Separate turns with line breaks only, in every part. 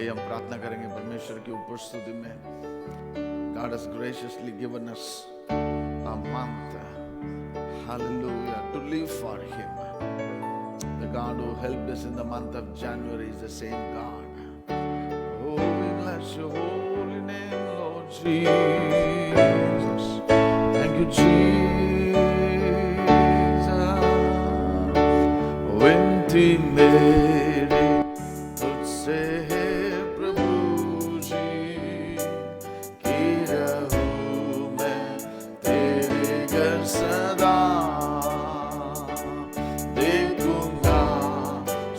आइए हम प्रार्थना करेंगे परमेश्वर की उपस्थिति में. God has graciously given us a month, hallelujah, to live for Him. The God who helped us in the month of January is the same God. Oh, we bless your holy name, Lord Jesus. Thank you, Jesus. Winti मेरी तुझसे है प्रभु जी, की रहूं मैं तेरे घर सदा. देखूंगा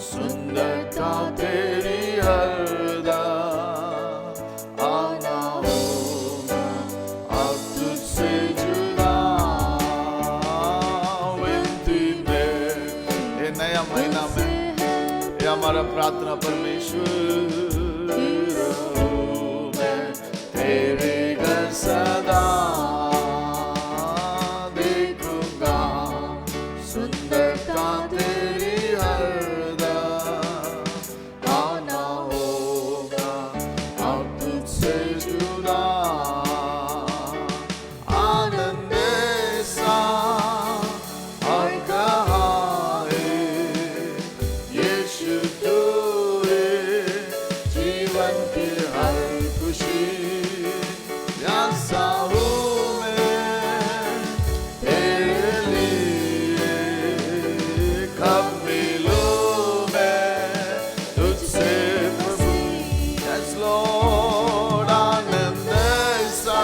सुंदरता तेरी हरदम. आना होगा अब तुझसे जुदा. विनती में ये नया महीना में ये हमारा प्रार्थना परमेश्वर, मैं तेरे घर सदा देखूंगा सुंदरता तेरी हरदम. आना होगा अब तुझसे जुदा. आनंद ऐसा और कहाँ है, यीशु तू है जीवन की हर खुशी. प्यासा हूँ मैं तेरे लिए, कब मिलूं मैं तुझसे प्रभु. Yes Lord, आनंद ऐसा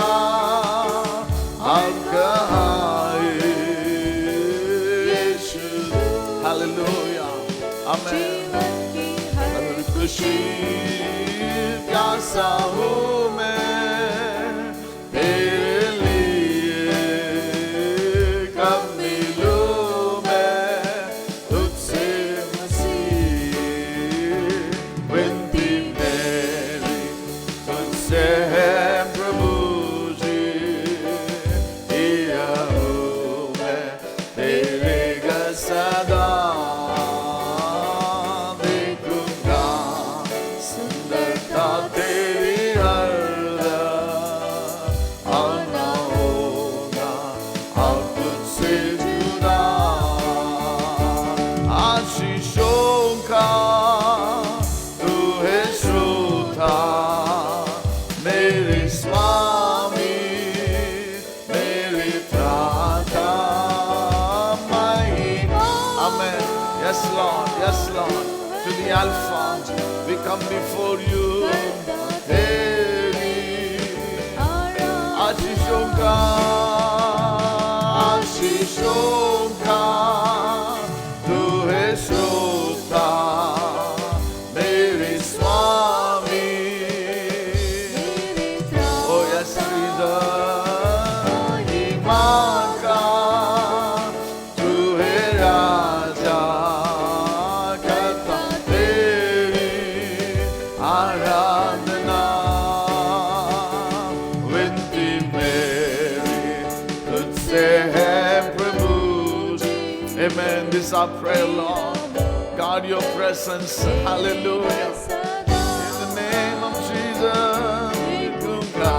अब कहाँ है, यीशु. Hallelujah, Amen. हर खुशी प्यासा हूँ मैं तेरे लिए, कब मिलूं मैं तुझसे मसीह. विनती मेरी तुझसे है प्रभु जी, किया हूँ मैं तेरे घर सदा. देखूंगा सुंदरता तेरी हरदम. आना होगा अब तुझसे जुदा. आशीषों का तू है श्रोता, मेरे स्वामी मेरे त्राता. Amen. Yes Lord, yes Lord. To the Alpha, we come before you. तेरी आशीषों का तू है श्रोता, मेरे स्वामी. Oh yes Jesus, ईमान का तू है राजा, करता तेरी आराधना. विनती मेरी तुझसे है प्रभु. Amen. This is our prayer, Lord. God, your presence. Hallelujah. In the name of Jesus. देखूंगा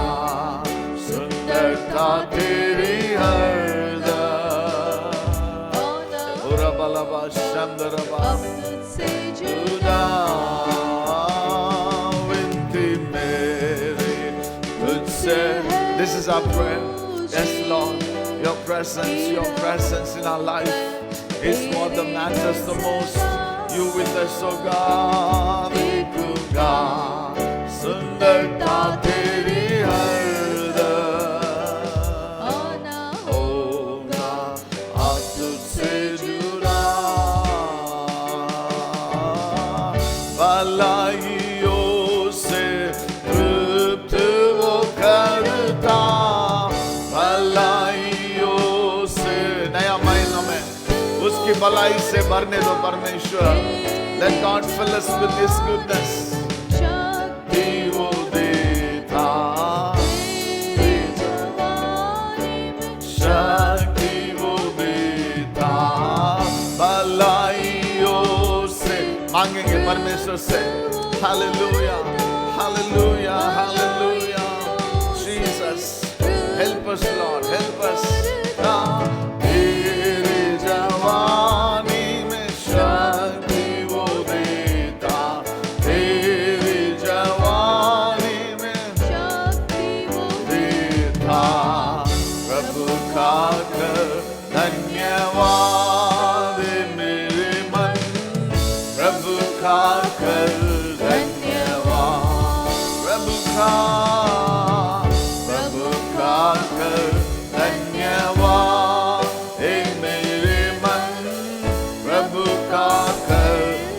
सुंदरता तेरी हरदम. ओरा बालाबा शंदरबा जुदा. विनती मेरी तुझसे. This is our prayer. Yes, Lord. Your presence in our life is what that matters the most. You with us, oh God. देखूंगा सुंदरता तेरी हरदम. होगा अब तुझसे जुदा. भलाइयों से तृप्त वो करता. भलाइयों से नया महीना में उसकी भलाई से भरने दो परमेश्वर. Let God fill us with His goodness. शक्ति वो देता, शक्ति वो देता. भलाइयों से मांगेंगे परमेश्वर से. Hallelujah. Hallelujah, hallelujah. Jesus, help us, Lord, help us. तेरी जवानी में शक्ति वो देता, तेरी जवानी में शक्ति वो देता। प्रभु का कर धन्यवाद मेरे मन, प्रभु का कर धन्यवाद, प्रभु का कर धन्यवाद हे मेरे मन, प्रभु का कर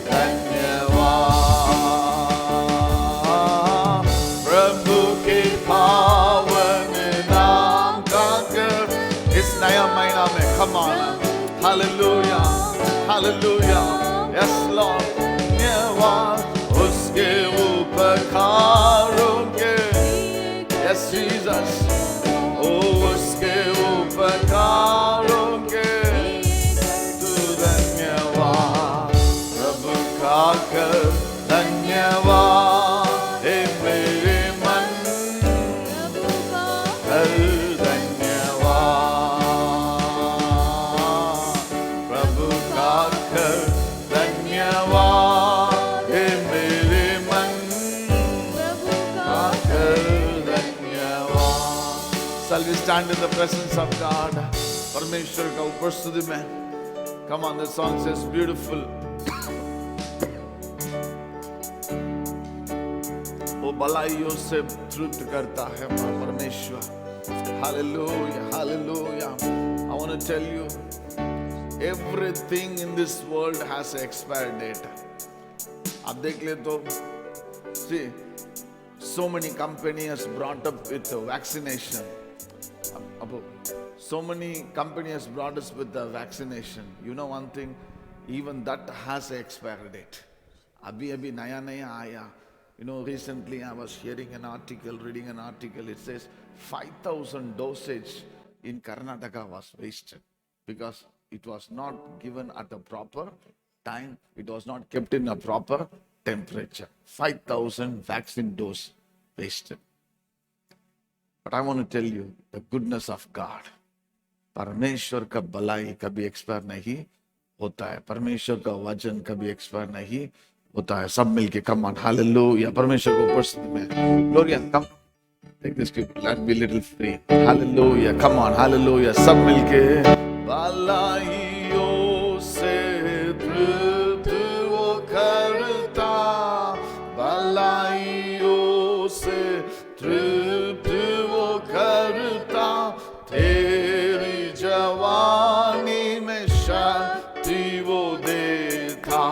धन्यवाद। प्रभु के पावन नाम का कर इस नया महीना में, come on, hallelujah, hallelujah, yes Lord, धन्यवाद उसके उपकारों के, yes Jesus, ओ उसके उपकारों के तू धन्यवाद। प्रभु का कर धन्यवाद हे मेरे मन, कर धन्यवाद। प्रभु का कर धन्यवाद हे मेरे मन, का कर धन्यवाद। Shall we stand in the presence of God? परमेश्वर का उपस्थिति में, come on, the song says beautiful. वो भलाइयों से तृप्त करता है परमेश्वर। Hallelujah, hallelujah. I want to tell you, everything in this world has an expiry date. आप देख ले तो, see, so many companies brought up with the vaccination. So many companies brought us with the vaccination. You know one thing, even that has an expiry date. Abhi naya aaya. You know, recently I was hearing an article, reading an article. It says 5,000 dosage in Karnataka was wasted because it was not given at a proper time. It was not kept in a proper temperature. 5,000 vaccine dose wasted. But I want to tell you the goodness of God. परमेश्वर का भलाई कभी expire नहीं होता है, परमेश्वर का वचन कभी एक्सपायर नहीं होता है। सब मिलके कम ऑन हालेलुया, परमेश्वर को उपस्थिति में Gloria, come take this clip, let be little free, hallelujah, come on hallelujah, सब मिलके भलाइयों से तृप्त वो करता, भलाइयों से तृप्त वो करता, तेरी जवानी में शक्ति वो देता,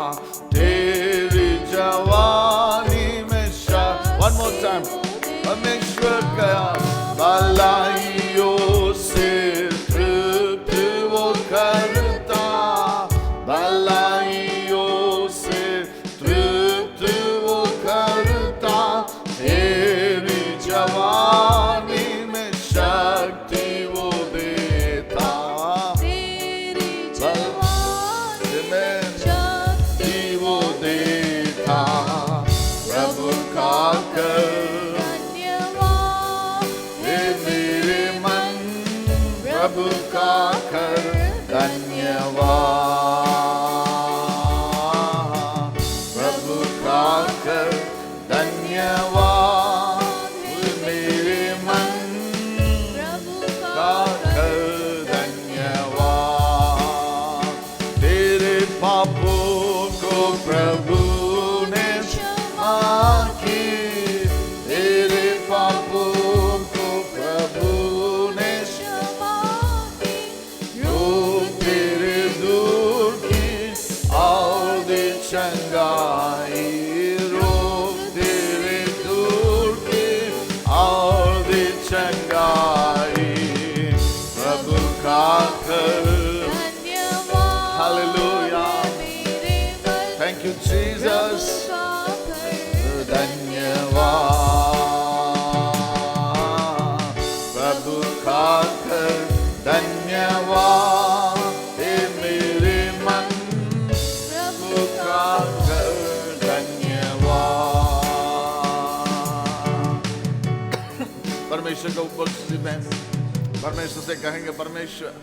तेरी जवानी में शक्ति। One more time, परमेश्वर का भलाइयों से तृप्त वो करता, भलाइयों से तृप्त वो करता, तेरी जवानी में शक्ति वो देता, तेरी जवानी में शक्ति वो देता। प्रभु का कर धन्यवाद हे मेरे मन, प्रभु का कर धन्यवाद, प्रभु का कर धन्यवाद मेरे मन, प्रभु का कर धन्यवाद। तेरे पापों को प्रभु ने क्षमा की, तेरे पापों को प्रभु ने क्षमा की, जो तेरे दूर की और दे चंगाई, रोग तेरे दूर की और दे चंगाई। प्रभु का कर हालेलुया, थैंक यू जीसस, धन्यवाद। प्रभु का कर धन्यवाद हे मेरे मन, प्रभु का कर धन्यवाद। परमेश्वर का उपस्थिति में परमेश्वर से कहेंगे, परमेश्वर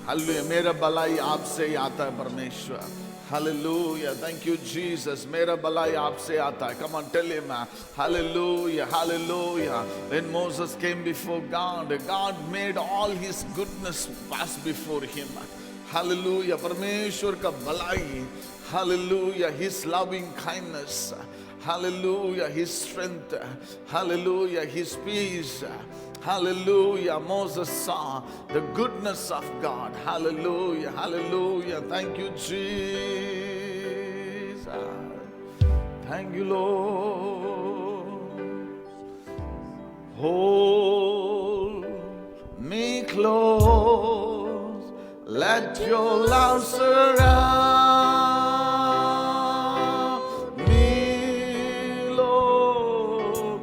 हालेलुया, मेरा भलाई आपसे ही आता है परमेश्वर। Hallelujah. Thank you, Jesus. मेरा भलाई आपसे आता है. Come on, tell him. Hallelujah. Hallelujah. When Moses came before God, God made all his goodness pass before him. Hallelujah. परमेश्वर का भलाई. Hallelujah. His loving kindness. Hallelujah. His strength. Hallelujah. His peace. Hallelujah. Moses saw the goodness of God. Hallelujah. Hallelujah. Thank you, Jesus. Thank you, Lord. Hold me close. Let your love surround me, Lord.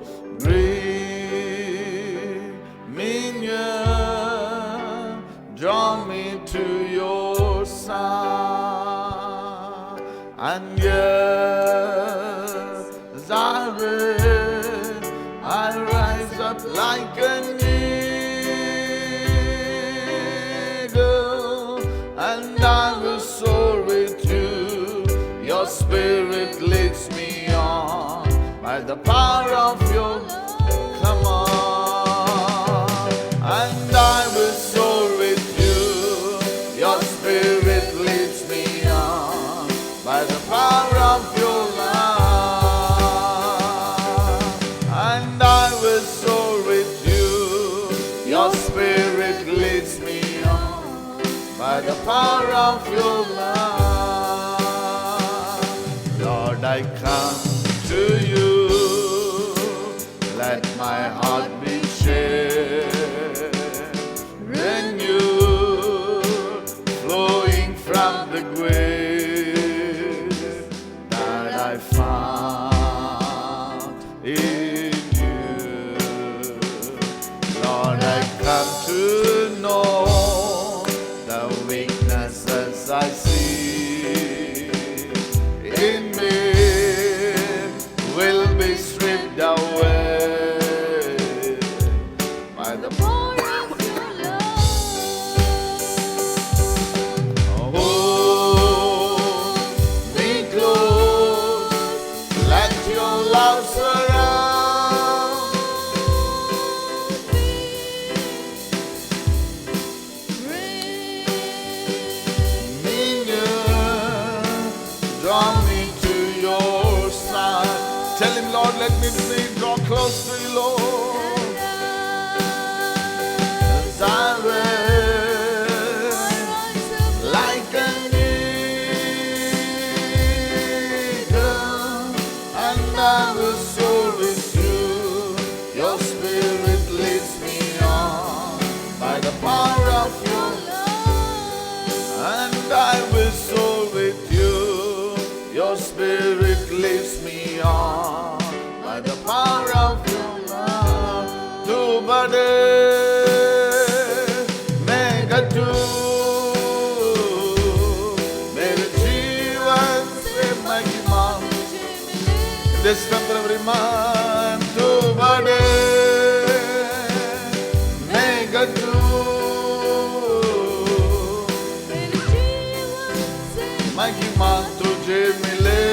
Draw me to your side, and yes, I will. I rise up like an eagle, and I will soar with you. Your spirit leads me on by the power of your come on, and I will soar with your spirit leads me on by the power of your love, and I will soar with you. Your spirit leads me on by the power of your love. Lord, I come to you. Let my heart be shared. From the grave that I found in you, Lord, I come to know the weaknesses I see in me will be stripped away by the power of your love. Draw me to your side. Tell him, Lord, let me be draw close to you, Lord. As I will, like an eagle, and I will soar with you. Your spirit leads me on by the power of your love, and I will soar with you. Your spirit leads me on by the power of your love. Tu bade megatu mere jeevan se mahima. This temporary man, tu bade megatu महिमा तुझे मिले,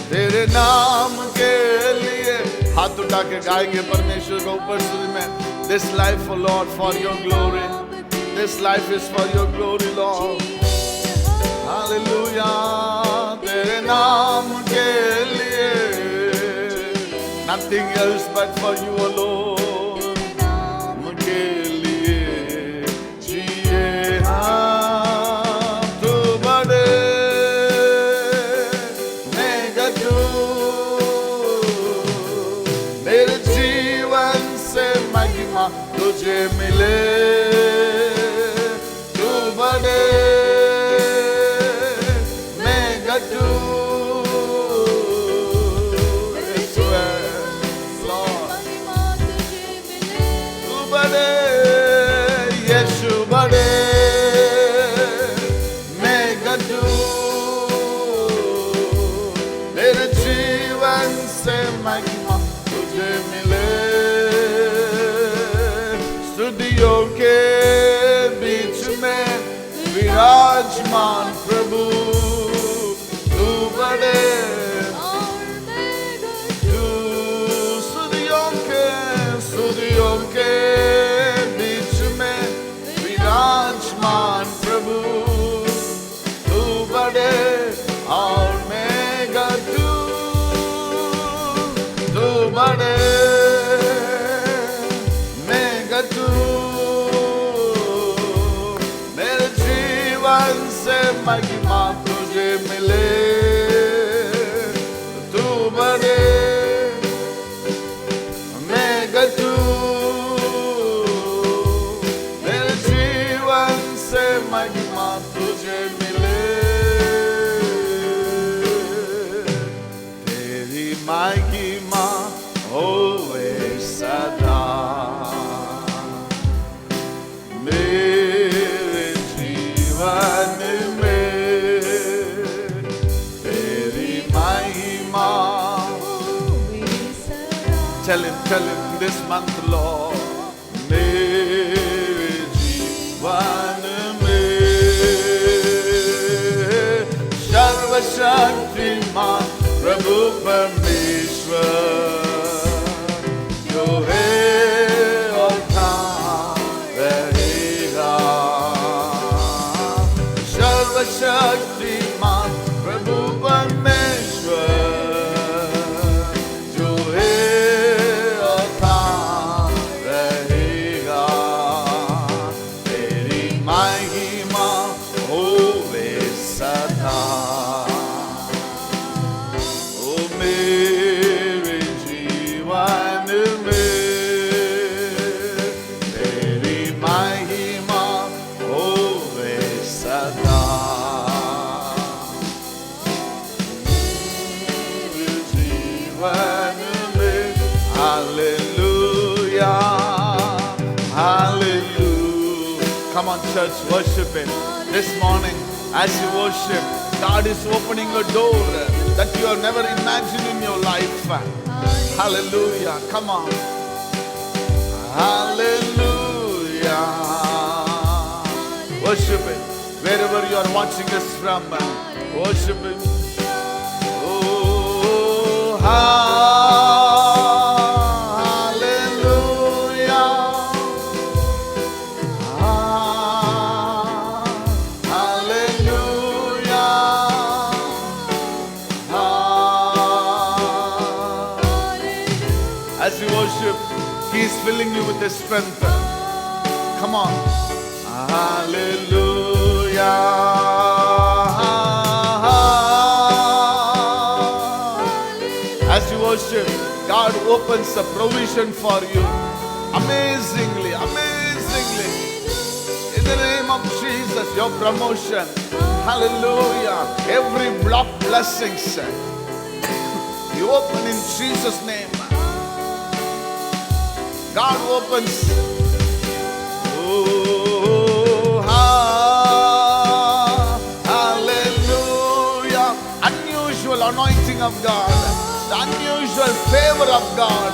तेरे नाम के लिए हाथ उठा के गाएंगे परमेश्वर को उपस्थिति में. This life, oh Lord, for your glory. This life is for your glory, Lord. Hallelujah. तेरे नाम के लिए, nothing else but for you, oh Lord. के लिए जिए तुझे मिले, तू बड़े मैं गटू. विराजमान प्रभु तू बड़े तू सूर्यों के बीच में विराजमान प्रभु तू बड़े और मेगा तू बड़े मेगा तू मेरे जीवन से महिमा तुझे मिले तू बड़े मेगा तू मेरे जीवन से महिमा तुझे मिले तेरी महिमा होवे सदा मेरे जीवन में तेरी महिमा Tell him this month, Lord. मेरे जीवन में सर्वशक्तिमान प्रभु परमेश्वर जो है और था रहेगा सर्वशक्तिमान प्रभु परमेश्वर Come on, church, worship Him. This morning, as you worship, God is opening a door that you have never imagined in your life. Hallelujah. Come on. Hallelujah. Worship Him. Wherever you are watching us from, worship Him. Oh, as you worship, He is filling you with His strength. Come on. Hallelujah. As you worship, God opens a provision for you. Amazingly, amazingly. In the name of Jesus, your promotion. Hallelujah. Every block blessings. You open in Jesus' name. God opens. Oh, hallelujah. Unusual anointing of God. The unusual favor of God.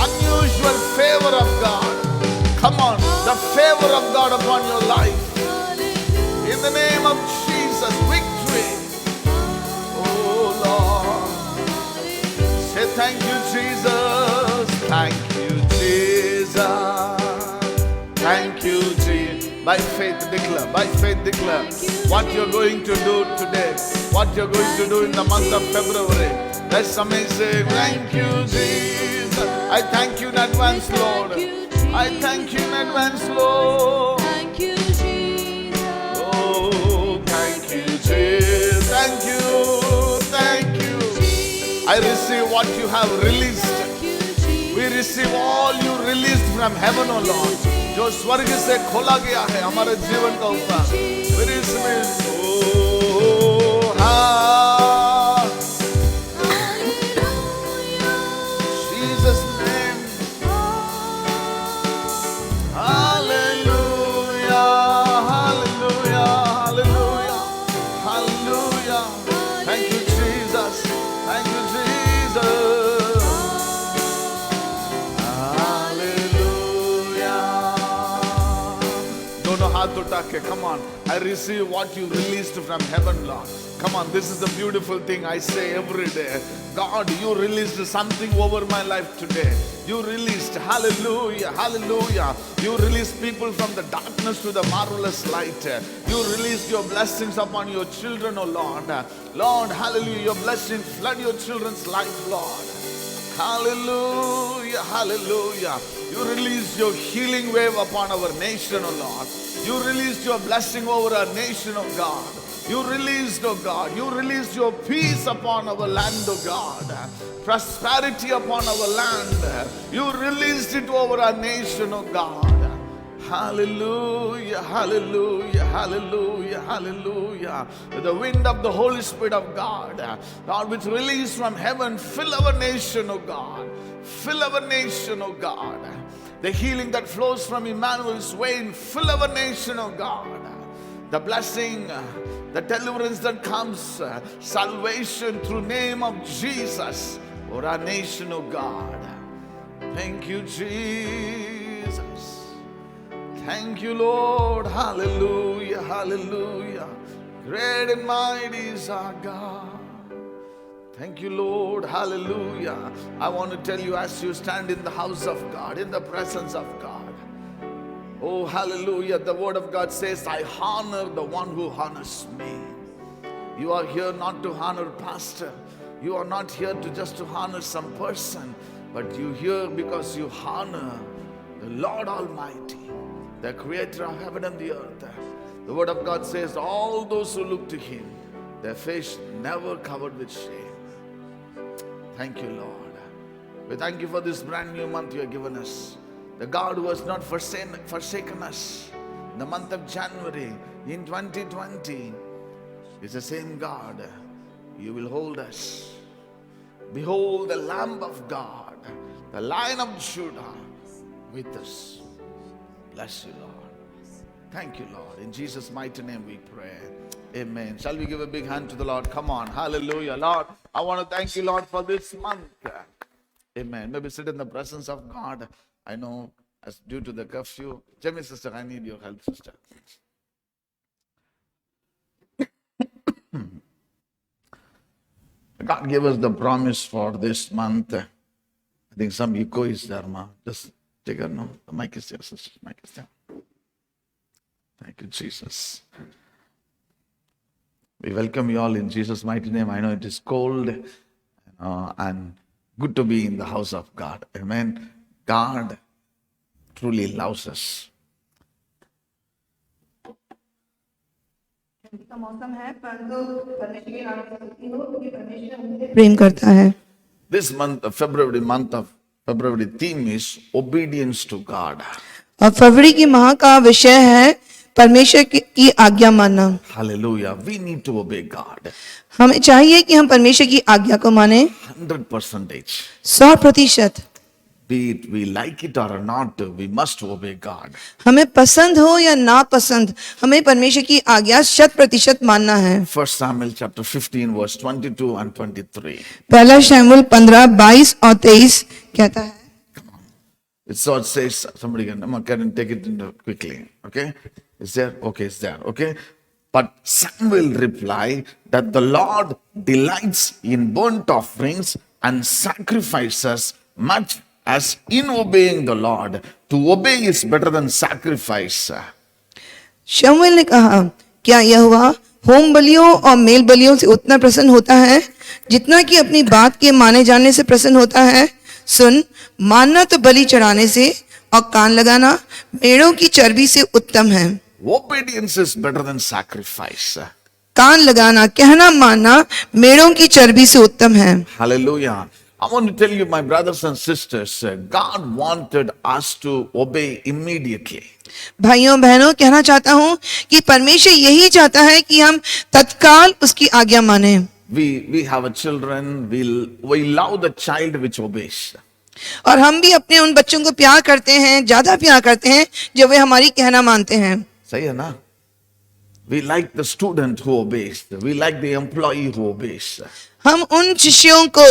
Unusual favor of God. Come on. The favor of God upon your life. In the name of Jesus. Victory. Oh, Lord. Say thank you, Jesus. Thank you, Jesus. Thank you, Jesus. By faith declare, by faith declare what you're going to do today, what you're going to do in the month of February. That's amazing. Thank you, Jesus. I thank you in advance, Lord. I thank you in advance, Lord.
Thank you, Jesus.
Oh, thank you, Jesus. Thank you, thank you. I receive what you have released. We receive all you released from heaven, O Lord. जो स्वर्ग से खोला गया है हमारे जीवन का ऊपर. We receive. Oh, Jesus' name. Hallelujah, hallelujah, hallelujah, hallelujah. Thank you, Jesus. Thank you, Jesus. Hallelujah. दोनों हाथ उठा Padake. Come on. I receive what you released from heaven, Lord. Come on. This is the beautiful thing I say every day. God, you released something over my life today. You released, hallelujah, hallelujah. You released people from the darkness to the marvelous light. You released your blessings upon your children, oh Lord. Lord, hallelujah, your blessings flood your children's life, Lord. Hallelujah, hallelujah. You released your healing wave upon our nation, oh Lord. You released your blessing over our nation, oh God. You released, oh God, you released your peace upon our land, oh God. Prosperity upon our land. You released it over our nation, oh God. Hallelujah, hallelujah, hallelujah, hallelujah. The wind of the Holy Spirit of God, Lord, which released from heaven, fill our nation, oh God. Fill our nation, oh God. The healing that flows from Emmanuel's vein, fill our nation, oh God. The blessing, the deliverance that comes, salvation through name of Jesus for our nation, oh God. Thank you, Jesus. Thank you, Lord. Hallelujah, hallelujah. Great and mighty is our God. Thank you, Lord. Hallelujah. I want to tell you, as you stand in the house of God, in the presence of God, oh, hallelujah. The word of God says, I honor the one who honors me. You are here not to honor pastor. You are not here to just to honor some person, but you here because you honor the Lord Almighty, the creator of heaven and the earth. The word of God says, all those who look to him, their face never covered with shame. Thank you, Lord. We thank you for this brand new month you have given us. The God who has not forsaken us in the month of January in 2020 is the same God. You will hold us. Behold the Lamb of God, the Lion of Judah with us. Bless you, Lord. Thank you, Lord. In Jesus' mighty name we pray. Amen. Shall we give a big hand to the Lord? Come on. Hallelujah. Lord, I want to thank you, Lord, for this month. Amen. Maybe sit in the presence of God. I know, as due to the curfew. Jamie, sister, I need your help, sister. God gave us the promise for this month. I think some echo is there, ma. Just take a no. The mic is there, sister. The mic is there. Thank you, Jesus. We welcome you all in Jesus' mighty name. I know it is cold and good to be in the house of God. Amen. God truly loves us.
ठंडी का मौसम है परंतु परमेश्वर की आराधना हो क्योंकि परमेश्वर हमसे प्रेम करता है.
This month of February theme is obedience to God.
और फरवरी की माह का विषय है परमेश्वर की आज्ञा मानना.
Hallelujah. We need to obey God.
हमें चाहिए कि हम परमेश्वर की आज्ञा को माने
100%.
100%.
Be it we like it or not, we must obey God.
हमें पसंद हो या ना पसंद हमें परमेश्वर की आज्ञा 100% मानना है.
1 Samuel chapter 15 verse 22 and 23.
पहला शमूएल 15, 22 और 23 कहता है.
It sort says, somebody can take it quickly. Okay? Is there? Okay, it's there. Okay? But Samuel replied that the Lord delights in burnt offerings and sacrifices much as in obeying the Lord. To obey is better than sacrifice.
शमूएल ने कहा, क्या यहोवा home बलियों और mail बलियों से उतना प्रसन्न होता है जितना कि अपनी बात के माने जाने से प्रसन्न होता है? सुन, मानना तो बलि चढ़ाने से और कान लगाना मेढ़ों की चर्बी से उत्तम है.
Obedience is better than sacrifice.
कान लगाना, कहना मानना मेढ़ों की चर्बी से उत्तम है.
Hallelujah. I want to tell you, my brothers and sisters, God wanted us to obey immediately.
भाइयों बहनों, कहना चाहता हूँ कि परमेश्वर यही चाहता है कि हम तत्काल उसकी आज्ञा माने.
We have a children, we love the child which obeys.
और हम भी अपने उन बच्चों को प्यार करते हैं, ज्यादा प्यार करते हैं जो वे हमारी कहना मानते हैं.
सही है ना? We like the student who obeys. We like the employee who obeys.
हम उन शिष्यों को,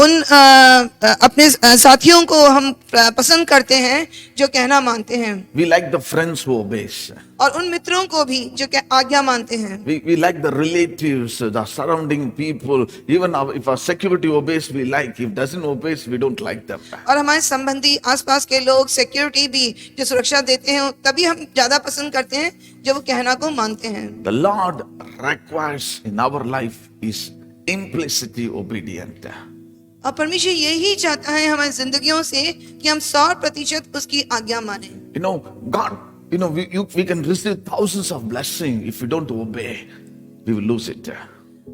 उन अपने साथियों को हम पसंद करते हैं जो कहना मानते हैं,
We like the friends who obeys.
और उन मित्रों को भी जो आज्ञा मानते हैं.
We like the relatives, the surrounding people. Even if our security obeys, we like. If doesn't obeys, we don't like them.
और हमारे संबंधी, आसपास के लोग, सिक्योरिटी भी जो सुरक्षा देते हैं, तभी हम ज्यादा पसंद करते हैं जो वो कहना को मानते हैं.
The Lord requires in our life is implicitly obedient.
और परमेश्वर यही चाहता है हमारी जिंदगियों से कि हम 100% उसकी आज्ञा माने.
You know, God, we can receive thousands of blessings. If we don't obey, we will lose it.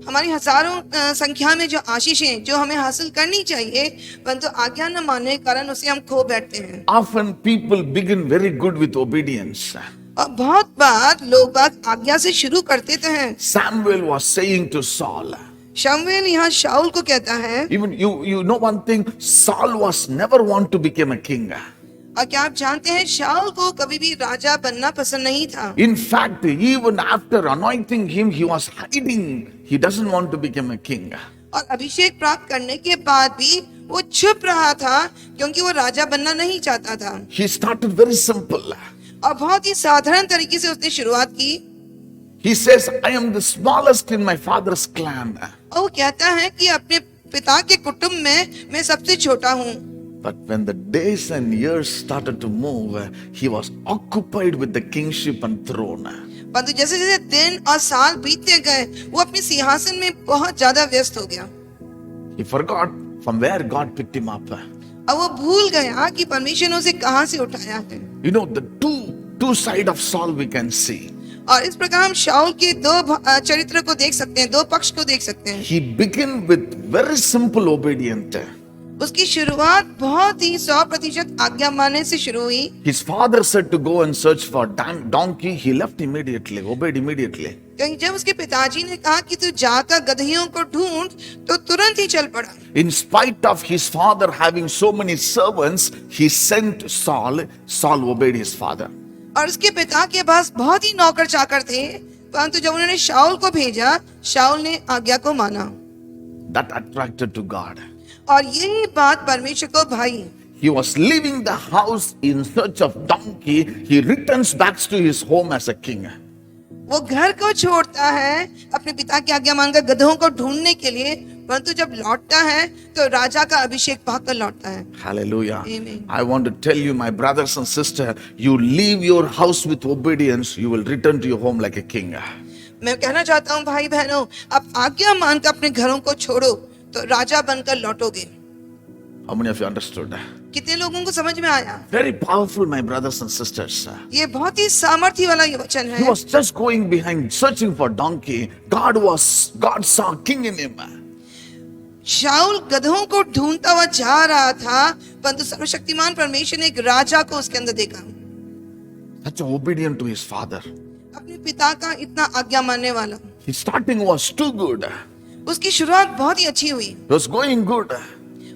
हमारी हजारों संख्या में जो आशीषें जो हमें हासिल करनी चाहिए, परंतु आज्ञा न मानने के कारण उसे हम खो बैठते हैं.
Often people begin very good with obedience.
और बहुत बार लोग बात आज्ञा से शुरू करते तो हैं.
Samuel was saying to Saul,
शमूएल यहाँ शाऊल को कहता है.
even you know one thing, Saul was never want to become a king.
और क्या आप जानते हैं, शाऊल को कभी भी राजा बनना पसंद नहीं था.
In fact, even after anointing him, he was hiding. He doesn't want to become a king.
और अभिषेक प्राप्त करने के बाद भी वो छुप रहा था क्योंकि वो राजा बनना नहीं चाहता था.
He started very simple.
और बहुत ही साधारण तरीके से उसने शुरुआत की.
He says, I am the smallest in my father's clan.
और वो कहता है कि अपने पिता के कुटुंब में मैं सबसे छोटा हूँ.
But when the days and years started to move, he was occupied with the kingship and throne.
परंतु जैसे जैसे दिन और साल बीतते गए, वो अपने सिंहासन में बहुत ज्यादा व्यस्त हो गया.
He forgot from where God picked him up.
अब वो भूल गया कि परमेश्वर ने उसे कहाँ से उठाया है.
You know, the two sides of Saul we can see.
और इस प्रकार हम शाऊल के दो चरित्र को देख सकते हैं, दो पक्ष को देख सकते हैं.
He began with very simple obedience.
उसकी शुरुआत बहुत ही 100% आज्ञा मानने से शुरू हुई.
His father said to go and search for donkey. He left immediately, obeyed immediately.
क्योंकि जब उसके पिताजी ने कहा कि तू जाकर गदहियों को ढूंढ, तो तुरंत ही चल पड़ा.
In spite of his father having so many servants, he sent Saul. Saul obeyed his father.
और उसके पिता के पास बहुत ही नौकर चाकर थे, परंतु जब उन्होंने शाऊल को भेजा, शाऊल ने आज्ञा को माना.
That attracted to God.
और यही बात परमेश्वर को भाई.
He was leaving the house in search of donkey. He returns back to his home as a king.
वो घर को छोड़ता है अपने पिता की आज्ञा मानकर गधों को ढूंढने के लिए, परंतु जब लौटता है तो राजा का अभिषेक पाकर लौटता है.
Hallelujah.
Amen.
I want to tell you, my brothers and sisters, you leave your house with obedience, you will return to your home like a king.
मैं कहना चाहता हूँ भाई बहनों, आप आज्ञा मानकर अपने घरों को छोड़ो तो राजा बनकर लौटोगे.
How many of you understood?
कितने लोगों को समझ में आया?
Very powerful, my brothers and sisters.
ये बहुत ही सामर्थ्य वाला ये वचन
He
है.
was just going behind, searching for donkey. God saw king in him.
शाऊल गधों को ढूंढता हुआ जा रहा था, परंतु सर्वशक्तिमान परमेश्वर ने एक राजा को उसके अंदर देखा.
Such obedient to his father.
अपने पिता का इतना आज्ञा मानने वाला.
His starting was too good.
उसकी शुरुआत बहुत ही अच्छी हुई
He was going good.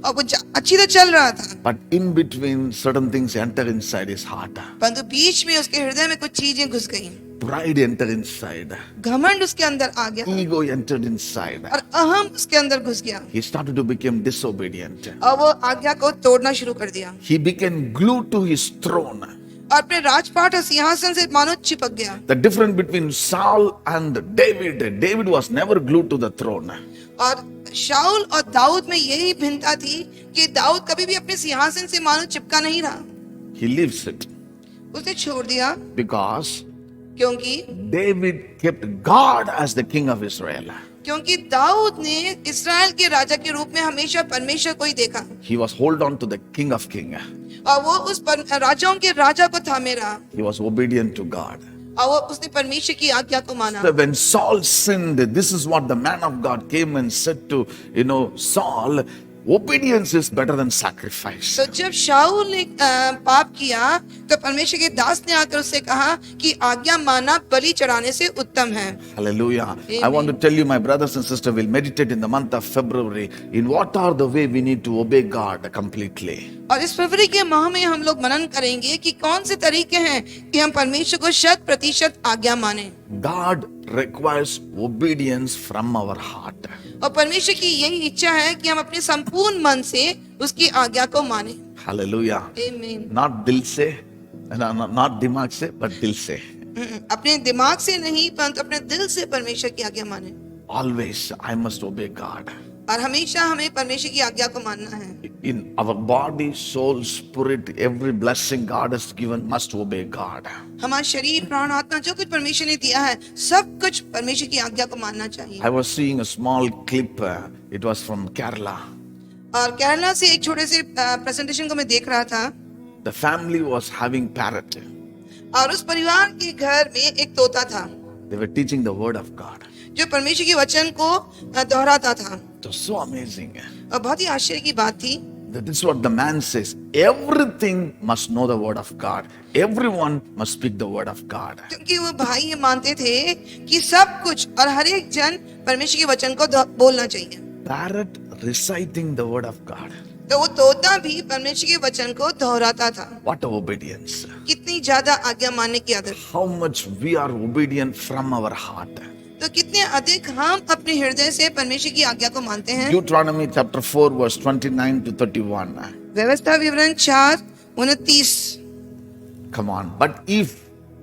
और वो अच्छी तो चल रहा था,
But in between, certain things enter inside his heart.
परंतु बीच में उसके हृदय में कुछ चीजें घुस गईं.
Pride entered inside.
घमंड उसके अंदर आ गया
Ego entered inside.
और अहम उसके अंदर घुस गया
He started to become disobedient.
और वो आज्ञा को तोड़ना शुरू कर दिया
He became glued to his throne.
और अपने राजपाट और सिंहासन से मानो चिपक गया.
The difference between Saul and David was never glued to the throne.
और शाऊल और दाऊद में यही भिन्नता थी कि दाऊद कभी भी अपने सिंहासन से मानो चिपका नहीं रहा.
He leaves it
उसने छोड़ दिया
because
क्योंकि
David kept God as the king of Israel.
Dawood ने इस्राएल के राजा के रूप में हमेशा परमेश्वर को ही देखा
He was hold on to the king of king.
और वो उस राजाओं के राजा को थामे रहा
He was obedient to God.
और वो उसने परमेश्वर की आज्ञा को माना.
So when Saul sinned, this is what the man of God came and said to, Saul, obedience is better than sacrifice.
तो जब शाऊल ने पाप किया तो परमेश्वर के दास ने आकर उससे कहा कि आज्ञा माना बलि चढ़ाने से उत्तम है.
Hallelujah.
Amen.
I want to tell you, my brothers and sisters, we'll meditate in the month of February in what are the way we need to obey God completely.
और इस फरवरी के माह में हम लोग मनन करेंगे कि कौन से तरीके हैं कि हम परमेश्वर को 100% आज्ञा माने।
God requires obedience from our heart.
और परमेश्वर की यही इच्छा है कि हम अपने संपूर्ण मन से उसकी आज्ञा को माने।
Hallelujah.
आमीन।
Not dil se, not दिमाग से, but दिल से.
अपने दिमाग से नहीं परंतु अपने दिल से परमेश्वर की आज्ञा माने।
Always I must obey God.
और हमेशा हमें परमेश्वर की आज्ञा को मानना है।
In our body, soul, spirit, every blessing God has given must obey God.
हमारा शरीर, प्राण, आत्मा जो कुछ परमेश्वर ने दिया है सब कुछ परमेश्वर की आज्ञा को मानना चाहिए।
I was seeing a small clip. It was from Kerala.
और केरला से एक छोटे से प्रेजेंटेशन को मैं देख रहा था।
The family was having parrot.
और उस परिवार के घर में एक तोता था
They were teaching the word of God.
जो परमेश्वर के वचन को दोहराता था।
It was so amazing.
और बहुत ही आश्चर्य की बात थी।
This is what the man says. Everything must know the word of God. Everyone must speak the word of God.
क्योंकि वो भाई ये मानते थे कि सब कुछ और हर एक जन परमेश्वर के वचन को बोलना चाहिए।
Parrot reciting the word of God.
तो वो तोता भी परमेश्वर के वचन को दोहराता था।
What obedience.
कितनी ज्यादा आज्ञा मानने की आदत।
How much we are obedient from our heart.
तो कितने अधिक हम अपने हृदय से परमेश्वर की आज्ञा को मानते हैं।
Deuteronomy chapter 4 verse 29 to 31.
व्यवस्था विवरण 4:29।
Come on. But if,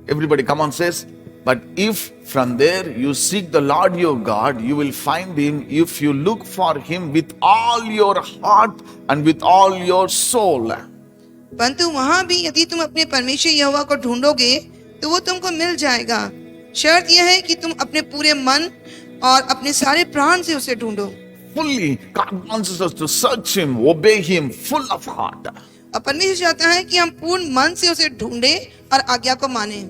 everybody come on says, but if from there you seek the Lord your God, you will find him if you look for him with all your heart and with all your soul.
परंतु वहां भी यदि तुम अपने परमेश्वर यहोवा को ढूंढोगे तो वो तुमको मिल जाएगा। शर्त यह है कि तुम अपने पूरे मन और अपने सारे प्राण से उसे ढूंढो।
Fully, God wants us to search him, obey him, full of heart.
और परमेश्वर चाहता है कि हम पूर्ण मन से उसे ढूंढे और आज्ञा को माने।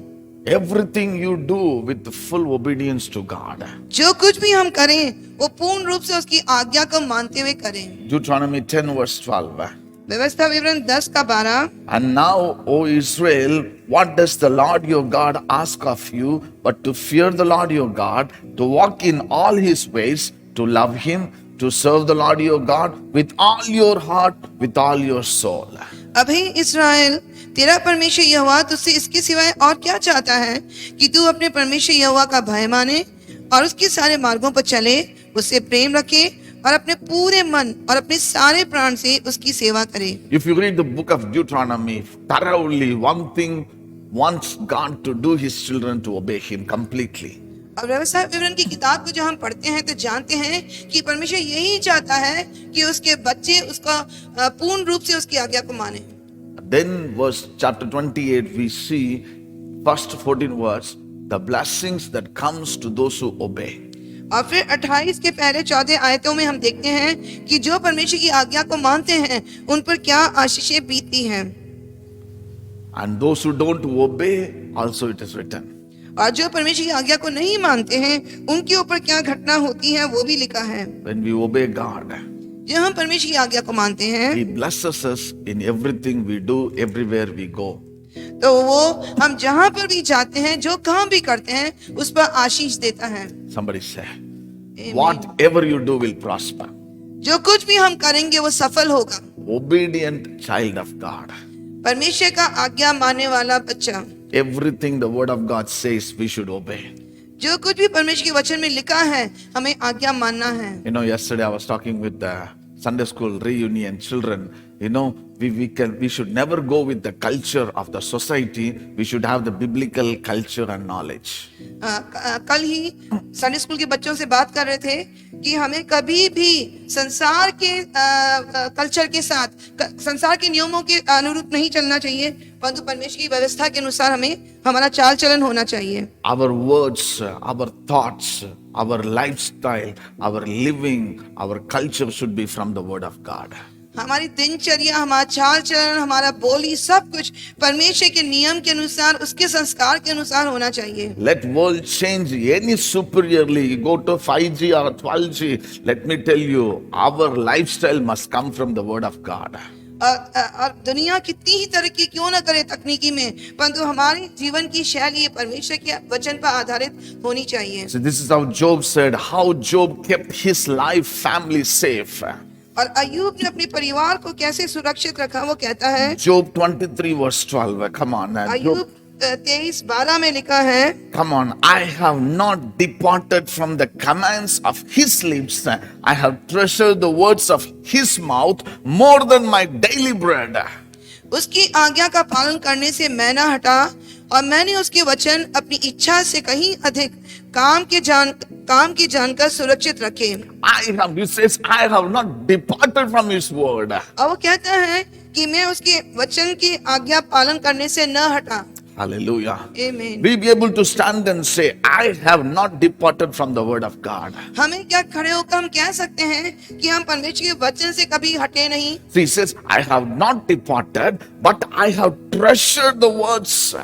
Everything you do with the full obedience to God.
जो कुछ भी हम करें वो पूर्ण रूप से उसकी आज्ञा को मानते हुए करें।
Deuteronomy 10 verse 12.
व्यवस्था विवरण 10:12।
And now, O Israel, what does the Lord your God ask of you but to fear the Lord your God, to walk in all his ways, to love him, to serve the Lord your God with all your heart, with all your soul.
अभी इस्राएल, तेरा परमेश्वर यहोवा तुझसे इसके सिवाय और क्या चाहता है कि तू अपने परमेश्वर यहोवा का भय माने और उसके सारे मार्गों पर चले, उससे प्रेम रखे और अपने पूरे मन और अपने सारे प्राण से उसकी सेवा करे।
If you read the book of Deuteronomy thoroughly, one thing wants God to do his children to obey him completely.
और व्यवस्था विवरण की किताब को जो हम पढ़ते हैं तो जानते हैं कि परमेश्वर यही चाहता है कि उसके बच्चे उसका पूर्ण रूप से उसकी आज्ञा को माने।
Then verse chapter 28 we see first 14 words, the blessings that comes to those who obey.
और फिर 28 के पहले 14 आयतों में हम देखते हैं कि जो परमेश्वर की आज्ञा को मानते हैं उन पर क्या आशीषें बीतती हैं।
And those who don't obey, also it is written.
और जो परमेश्वर की आज्ञा को नहीं मानते हैं उनके ऊपर क्या घटना होती है वो भी लिखा है।
When we obey God,
जो हम परमेश्वर की आज्ञा को मानते हैं
he blesses us in everything we do, everywhere we go.
तो वो हम जहां पर भी जाते हैं, जो काम भी करते हैं, उस पर आशीष देता है।
Somebody say, whatever you do will prosper.
जो कुछ भी हम करेंगे वो सफल होगा।
Obedient child of God.
परमेश्वर का आज्ञा मानने वाला बच्चा,
Everything the word of God says we should obey.
जो कुछ भी परमेश्वर के वचन में लिखा है हमें आज्ञा मानना है।
You know, yesterday I was talking with the Sunday school reunion children. You know, we should never go with the culture of the society. We should have the biblical culture and knowledge.
कल ही Sunday school के बच्चों से बात कर रहे थे कि हमें कभी भी संसार के कल्चर के साथ, संसार के नियमों के अनुरूप नहीं चलना चाहिए, परंतु परमेश्वर की व्यवस्था के अनुसार हमें हमारा चाल चलन होना चाहिए।
Our words, our thoughts, our lifestyle, our living, our culture should be from the word of God.
हमारी दिनचर्या, हमारा चाल चलन, हमारा बोली, सब कुछ परमेश्वर के नियम के अनुसार, उसके संस्कार के अनुसार होना चाहिए।
Let world change any superiorly, go to 5G or 12G. Let me tell you, our lifestyle must come from the word of God.
और दुनिया कितनी ही तरक्की क्यों ना करे तकनीकी में, परंतु हमारी जीवन की शैली परमेश्वर के वचन पर आधारित होनी चाहिए।
So this is how Job said, how Job kept his life, family safe.
और अय्यूब ने अपने परिवार को कैसे सुरक्षित रखा वो कहता है
Job 23 verse 12. Come on. Job,
अय्यूब 23:12 में लिखा है
come on. I have not departed from the commands of his lips. I have treasured the words of his mouth more than my daily bread.
उसकी आज्ञा का पालन करने से मैं न हटा और मैंने उसके वचन अपनी इच्छा से कहीं अधिक काम की जानकर सुरक्षित रखे।
He says, I have not departed from his word.
और वो कहता है कि मैं उसके वचन की आज्ञा पालन करने से न हटा।
Hallelujah.
Amen.
We'll be able to stand and say, I have not departed from the word of God.
हमें क्या खड़े होकर हम कह सकते हैं कि हम परमेश्वर के वचन से कभी हटे नहीं।
So he says, I have not departed, but I have treasured the words.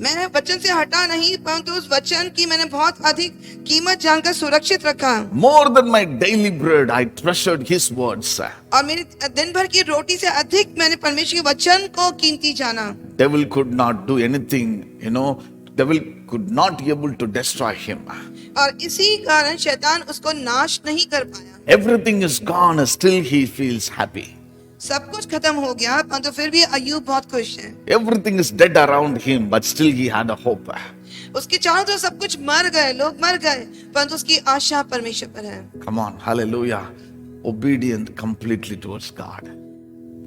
मैं वचन से हटा नहीं परंतु उस वचन की मैंने बहुत अधिक कीमत जानकर सुरक्षित रखा।
More than my daily bread, I treasured his words.
और मेरे दिन भर की रोटी से अधिक मैंने परमेश्वर के वचन को कीमती जाना।
Devil could not do anything, devil could not be able to destroy him.
और इसी कारण शैतान उसको नाश नहीं कर पाया।
Everything is gone, still he feels happy.
सब कुछ खत्म हो गया परंतु फिर भी अय्यूब बहुत खुश है।
Everything is dead around him, but still he had a hope.
उसके चारों तरफ सब कुछ मर गए, लोग मर गए परंतु उसकी आशा परमेश्वर पर है।
Come on, hallelujah. Obedient completely towards God.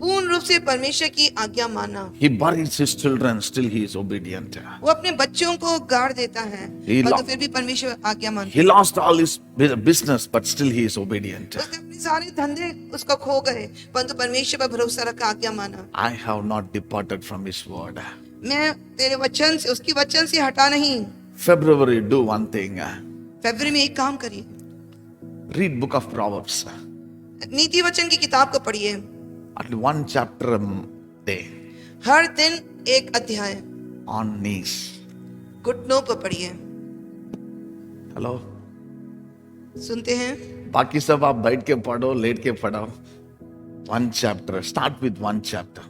पूर्ण रूप से परमेश्वर की आज्ञा माना।
He buries his children, still he is obedient.
वो अपने बच्चों को गाड़ देता है परंतु फिर भी परमेश्वर आज्ञा मानता
He lost all his business, but still he is obedient.
है। उसने अपने सारे धंधे उसको खो गए परंतु परमेश्वर पर भरोसा रखा, आज्ञा माना।
I have not departed from his word.
मैं तेरे वचन से, उसकी वचन से हटा नहीं।
February, do one thing.
फरवरी में एक काम करिए,
Read book of Proverbs.
नीति वचन की किताब को पढ़िए।
At least one chapter a day.
हर दिन एक अध्याय
On knees.
घुटनों पर पढ़िए।
Hello?
सुनते हैं?
बाकी सब आप बैठ के पढ़ो, लेट के पढ़ो. One chapter. Start with one chapter.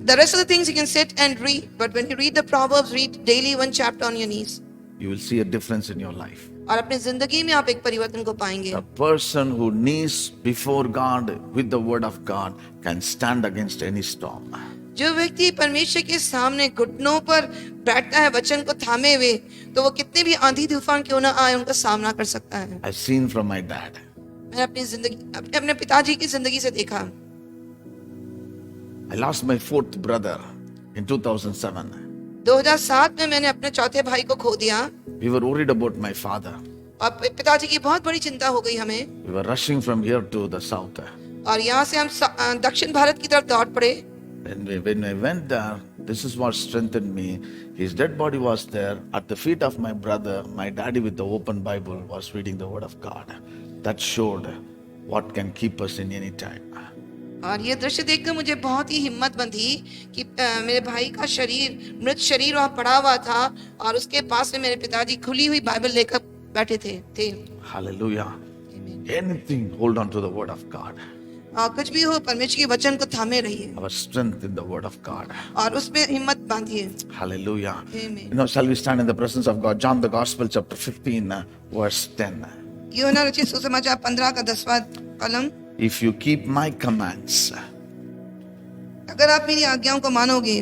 The rest of the things you can sit and read, but when you read the Proverbs, read daily one chapter on your knees.
You will see a difference in your life.
और अपनी जिंदगी में आप एक परिवर्तन को पाएंगे।
A person who kneels before God with the word of God can stand against any storm.
जो व्यक्ति परमेश्वर के सामने घुटनों पर बैठता है वचन को थामे हुए, तो वो कितने भी आंधी तूफान क्यों ना आए उनका सामना कर सकता है।
I've seen from my dad.
मैंने अपने पिताजी की जिंदगी से देखा।
I lost my fourth brother in 2007.
2007 में मैंने अपने चौथे भाई को खो दिया
We were worried about my father.
और पिताजी की बहुत बड़ी चिंता हो गई हमें।
We were rushing from here to the south.
और यहाँ से हम दक्षिण भारत की तरफ दौड़ पड़े।
When I went there, this is what strengthened me. His dead body was there at the feet of my brother. My daddy with the open Bible was reading the word of God. That showed what can keep us in any time.
और ये दृश्य देखकर मुझे बहुत ही हिम्मत बंधी कि मेरे भाई का शरीर, मृत शरीर वहाँ पड़ा हुआ था और उसके पास में मेरे पिताजी खुली हुई बाइबल लेकर बैठे थे।
Hallelujah. Anything, hold on to the word of God.
कुछ भी हो परमेश्वर के वचन को थामे रहिए
Our strength in the word of God.
और उसमें हिम्मत बांधिए।
Hallelujah.
Amen.
Shall we stand in the presence of God? John the Gospel chapter 15 verse 10.
यूहन्ना रचित सुसमाचार 15 का 10वां कलम।
If you keep my commands,
अगर आप मेरी आज्ञाओं को मानोगे,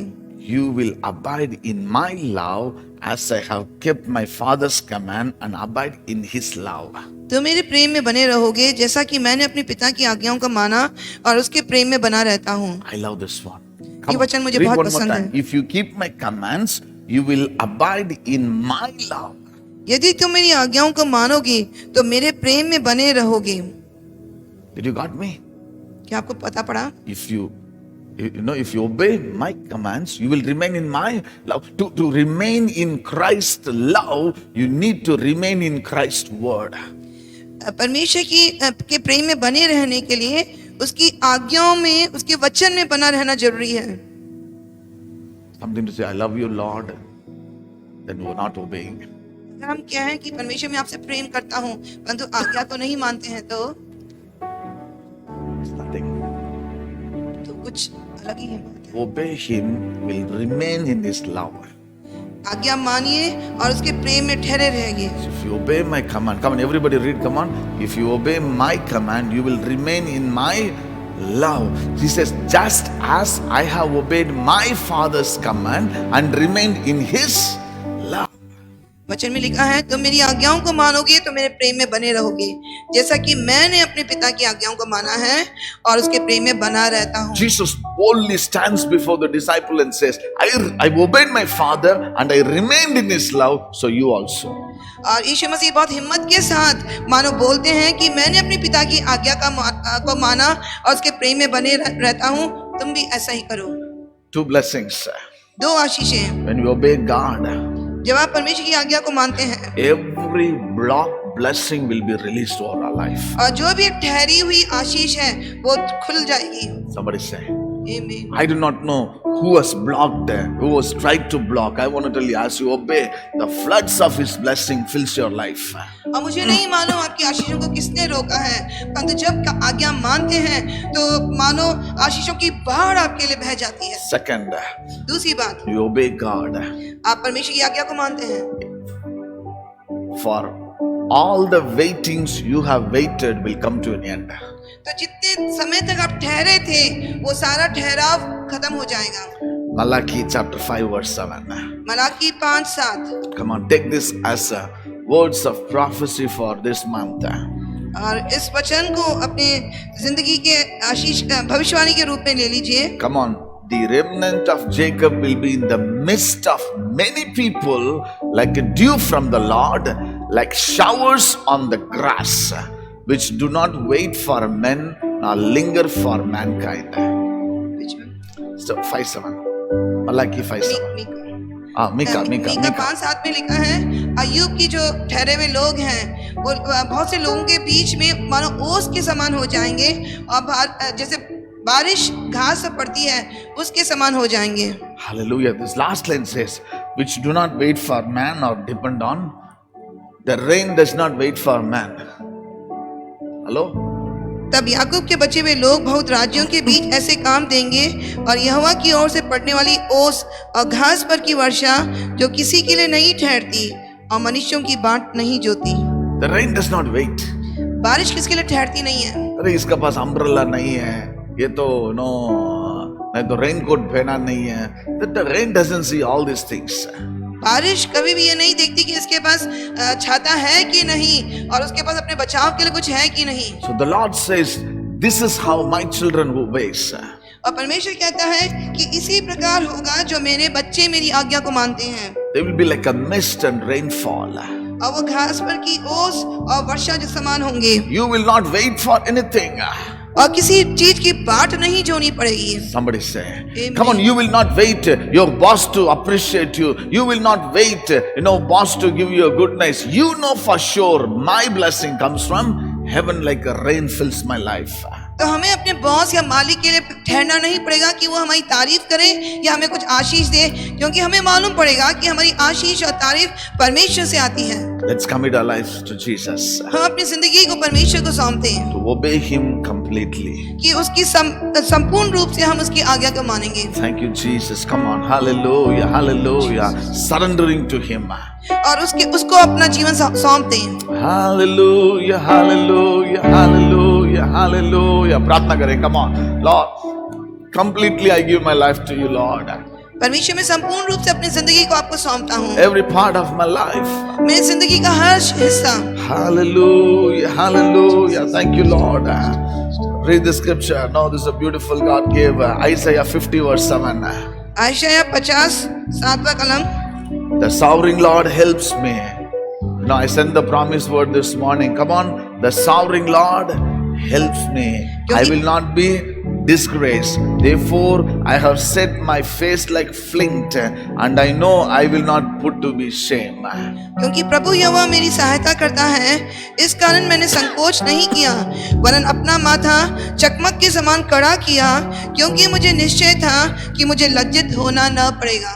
you will abide in my love as I have kept my father's command and abide in his love.
तो मेरे प्रेम में बने रहोगे जैसा कि मैंने अपने पिता की आज्ञाओं को माना और उसके प्रेम में बना रहता हूँ।
I love this one.
ये वचन मुझे
read
बहुत
one more
पसंद
time.
है।
If you keep my commands, you will abide in my love.
यदि तुम मेरी आज्ञाओं को मानोगे तो मेरे प्रेम में बने रहोगे।
Did you got me?
क्या आपको पता पड़ा?
If you obey my commands, you will remain in my love. To remain in Christ's love, you need to remain in Christ's word.
परमेश्वर के प्रेम में बने रहने के लिए उसकी आज्ञाओं में, उसके वचन में बना रहना जरूरी है।
Something to say, I love you, Lord, then you are not obeying.
अगर हम क्या है कि परमेश्वर मैं आपसे प्रेम करता हूँ परंतु आज्ञा को नहीं मानते हैं तो
It's nothing.
कुछ अलग ही है बात है।
Obey him will remain in his love.
आज्ञा मानिए और उसके प्रेम में ठहरे रहिए।
If you obey my command, come on, everybody read, come on. If you obey my command, you will remain in my love. He says, just as I have obeyed my Father's command and remained in his love.
वचन में लिखा है, तुम मेरी आज्ञाओं को मानोगे तो मेरे प्रेम में बने रहोगे, जैसा कि मैंने अपने पिता की आज्ञाओं को माना है और उसके प्रेम में बना रहता हूँ।
Jesus boldly stands before the disciple and says, I obeyed my Father and I remained in his love, so you also.
और यीशु मसीह बहुत हिम्मत के साथ मानो बोलते हैं कि मैंने अपने पिता की आज्ञा को माना और उसके प्रेम में बने रहता हूँ, तुम भी ऐसा ही करो।
Two blessings.
दो आशीषें,
When you obey God,
जब आप परमेश्वर की आज्ञा को मानते हैं,
every block blessing will be released over our life.
और जो भी एक ठहरी हुई आशीष है वो खुल जाएगी।
Somebody say,
आमीन।
I do not know who was blocked, who was tried to block. I want to tell you, as you obey, the floods of his blessing fills your life.
और मुझे नहीं मालूम आपकी आशीषों को किसने रोका है, परंतु जब आज्ञा मानते हैं तो मानो आशीषों की बाढ़ आपके लिए बह जाती है।
Second,
दूसरी बात,
you obey God.
आप परमेश्वर की आज्ञा को मानते हैं,
For all the waitings you have waited will come to an end.
तो जितने समय तक आप ठहरे थे वो सारा ठहराव खत्म हो जाएगा।
Malachi chapter 5 verse 7.
Malachi 5:7।
Come on, take this as a words of prophecy for this month.
और इस वचन को अपने जिंदगी के आशीष भविष्यवाणी के रूप में ले लीजिए।
Come on, the remnant of Jacob will be in the midst of many people like a dew from the Lord, like showers on the grass, which do not wait for men nor linger for mankind. So 5:7. Malachi 5:7. Mika
5:7 में लिखा है, अय्यूब की जो ठहरे हुए लोग हैं वो बहुत से लोगों के बीच में मानो ओस के समान हो जाएंगे और जैसे बारिश घास पर पड़ती है उसके समान हो जाएंगे।
Hallelujah. This last line says, which do not wait for man or depend on. The rain does not wait for man. Hello?
तब याकूब के बचे हुए लोग बहुत राज्यों के बीच ऐसे काम देंगे और यहोवा की ओर से पड़ने वाली ओस और घास पर की वर्षा जो किसी के लिए नहीं ठहरती और मनुष्यों की बाट नहीं जोती।
The rain does not wait.
बारिश किसके लिए ठहरती नहीं है?
अरे इसके पास अम्ब्रेला नहीं है, ये तो नहीं तो रेनकोट पहना नहीं है। The rain doesn't see all these things.
बारिश कभी भी ये नहीं देखती कि इसके पास छाता है कि नहीं और उसके पास अपने बचाव के लिए कुछ है कि नहीं।
So the Lord says, this is how my children obeys.
और परमेश्वर कहता है कि इसी प्रकार होगा जो मेरे बच्चे मेरी आज्ञा को मानते हैं।
They will be like a mist and rainfall.
और वो घास पर की ओस और वर्षा के समान होंगे।
You will not wait for anything.
और किसी चीज की बाट नहीं जोनी पड़ेगी।
Somebody say,
Amen.
come on, you will not wait your boss to appreciate you. You will not wait, boss to give you a good nice. You know for sure my blessing comes from heaven like a rain fills my life.
तो हमें अपने boss या मालिक के लिए ठहरना नहीं पड़ेगा कि वो हमारी तारीफ करे या हमें कुछ आशीष दे, क्योंकि हमें मालूम पड़ेगा कि हमारी आशीष और तारीफ परमेश्वर से आती है।
Let's commit our lives to Jesus.
हम अपनी जिंदगी को परमेश्वर को सौंपते हैं
To obey Him completely.
कि उसकी संपूर्ण रूप से हम उसकी आज्ञा को मानेंगे।
Thank you, Jesus. Come on, hallelujah, hallelujah. Surrendering to Him.
और उसको अपना जीवन सौंपते हैं।
Hallelujah, hallelujah, hallelujah, hallelujah. प्रार्थना करें, come on, Lord. Completely I give my life to you, Lord.
परमेश्वर में संपूर्ण रूप से अपनी जिंदगी को आपको सौंपता हूँ।
Every part of my life.
मेरी जिंदगी का हर हिस्सा।
Hallelujah, hallelujah. Thank you, Lord. Read the scripture. No, this is a beautiful God gave Isaiah 50 verse 7.
आयशाया 50 7वां कलम।
The sovereign Lord helps me. I sent the promised word this morning. Come on, the sovereign Lord helps me. I will not be disgraced. Therefore, I have set my face like flint, and I know I will not put to be shame.
क्योंकि प्रभु यहोवा मेरी सहायता करता है, इस कारण मैंने संकोच नहीं किया, वरन अपना माथा चकमक के समान कड़ा किया, क्योंकि मुझे निश्चय था कि मुझे लज्जित होना न पड़ेगा।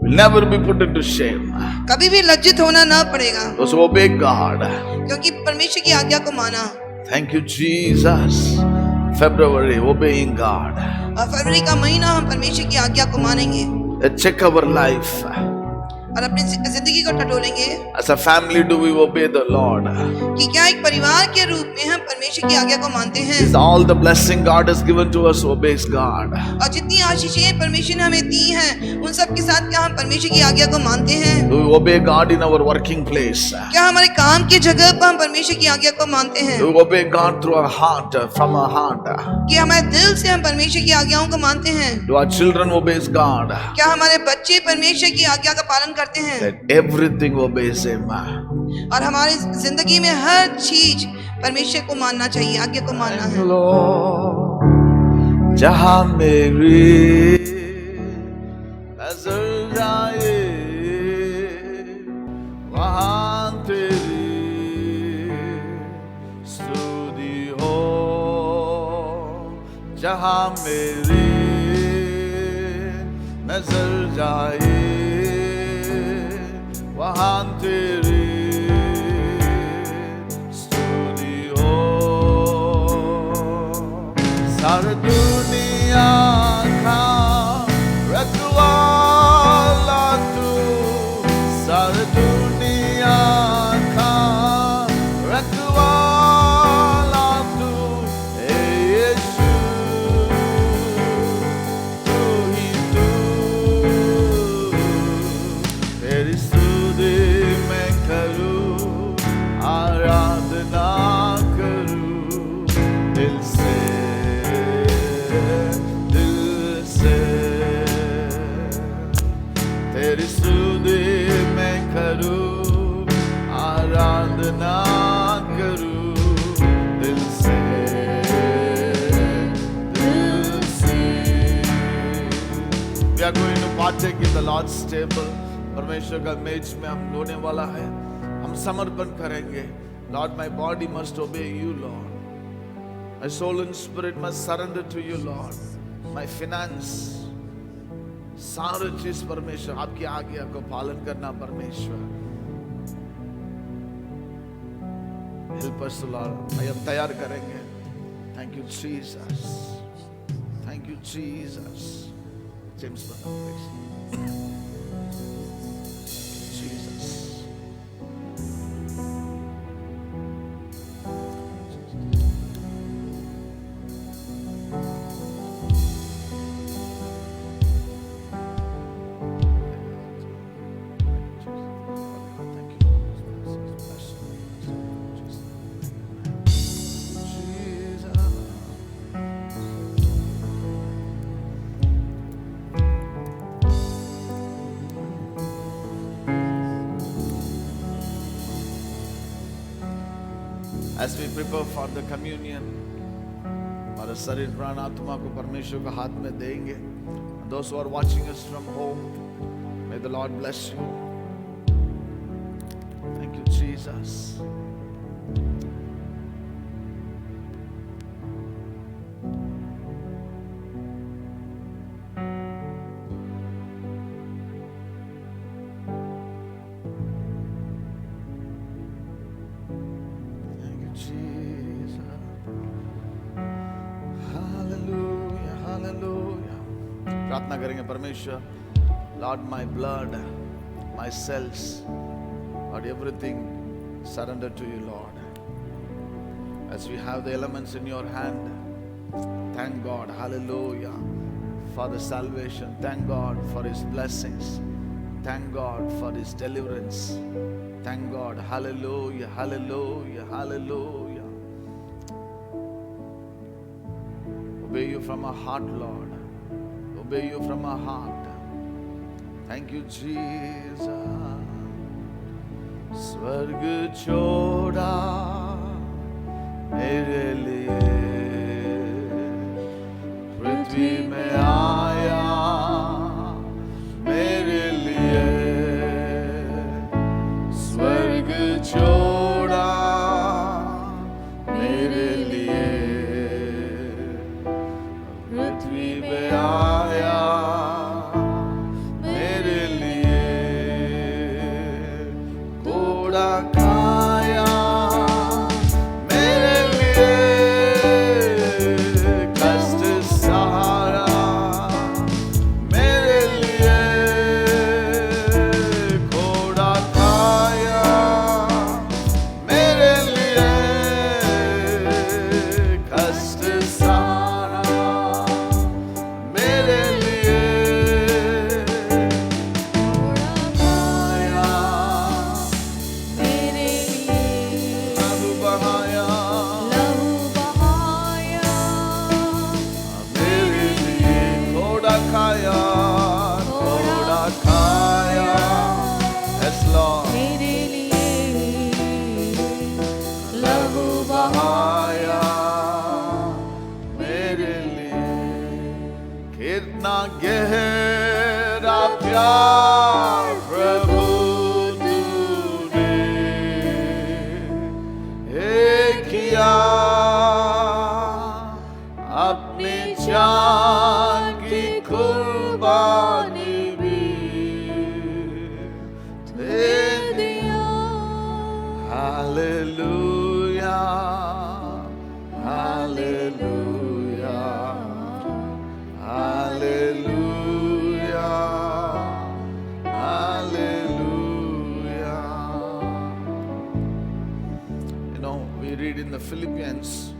Will never be put into shame.
कभी भी लज्जित होना न पड़ेगा,
Those who obey God.
क्योंकि परमेश्वर की आज्ञा को माना।
Thank you, Jesus. February, obeying God.
और फरवरी का महीना हम परमेश्वर की आज्ञा को मानेंगे।
Let's check our life.
और अपनी जिंदगी को टटोलेंगे
As a family, do we obey the Lord?
कि क्या एक परिवार के रूप में हम परमेश्वर की आज्ञा को मानते हैं
Is all the blessing God has given to us obeys God?
और जितनी आशीषें परमेश्वर ने हमें दी हैं उन सब के साथ क्या हम परमेश्वर की आज्ञा को मानते हैं
Do we obey God in our working place?
क्या हमारे काम की जगह पर हम परमेश्वर की आज्ञा को मानते हैं
Do we obey God through our heart, from our heart?
कि हमारे दिल से हम परमेश्वर की आज्ञाओं को मानते हैं
Do our children obeys God?
क्या हमारे बच्चे परमेश्वर की आज्ञा का पालन करते हैं
That everything obeys Him.
और हमारी जिंदगी में हर चीज परमेश्वर को मानना चाहिए आज्ञा को मानना है
Lord, जहाँ मेरी नजर जाए वहाँ तेरी स्तुति हो जहाँ मेरी नजर जाए वहाँ तेरी स्तुति हो सारी दुनिया का रखवाला तू सारी दुनिया का रखवाला तू हे यीशु तू ही तू तेरी स्तुति मैं करूं आराधना करूं दिल से तेरी स्तुति मैं करूं आराधना करूं दिल से We are going to partake in the Lord's table. परमेश्वर का मेज में हम लोने वाला है हम समर्पण करेंगे Lord, my body must obey you, Lord. My soul and spirit must surrender to you, Lord. My finance, सारे चीज परमेश्वर आपकी आज्ञा को पालन करना परमेश्वर Help us, Lord. भाई हम तैयार करेंगे Thank you, Jesus. Thank you, Jesus. James, please. Jesus. As we prepare for the communion, हमारे शरीर प्राण आत्मा को परमेश्वर के हाथ में देंगे. Those who are watching us from home, may the Lord bless you. Thank you, Jesus. Thank you, Jesus. Hallelujah, hallelujah. प्रार्थना करेंगे परमेश्वर. Lord, my blood, my cells, Lord, everything surrender to you, Lord. As we have the elements in your hand, thank God, hallelujah, for the salvation. Thank God for His blessings. Thank God for His deliverance. Thank God, hallelujah, hallelujah, hallelujah. Obey you from our heart, Lord. Obey you from our heart. Thank you, Jesus. स्वर्ग छोड़ा मेरे लिए पृथ्वी में आया मेरे लिए स्वर्ग छोड़ा मेरे लिए पृथ्वी में आया मेरे लिए घोड़ा खाया मेरे लिए कष्ट सहारा मेरे लिए प्रभु तूने किया अपने जान की कुर्बानी भी दे दिया hallelujah hallelujah hallelujah hallelujah. You know, we read in the Philippians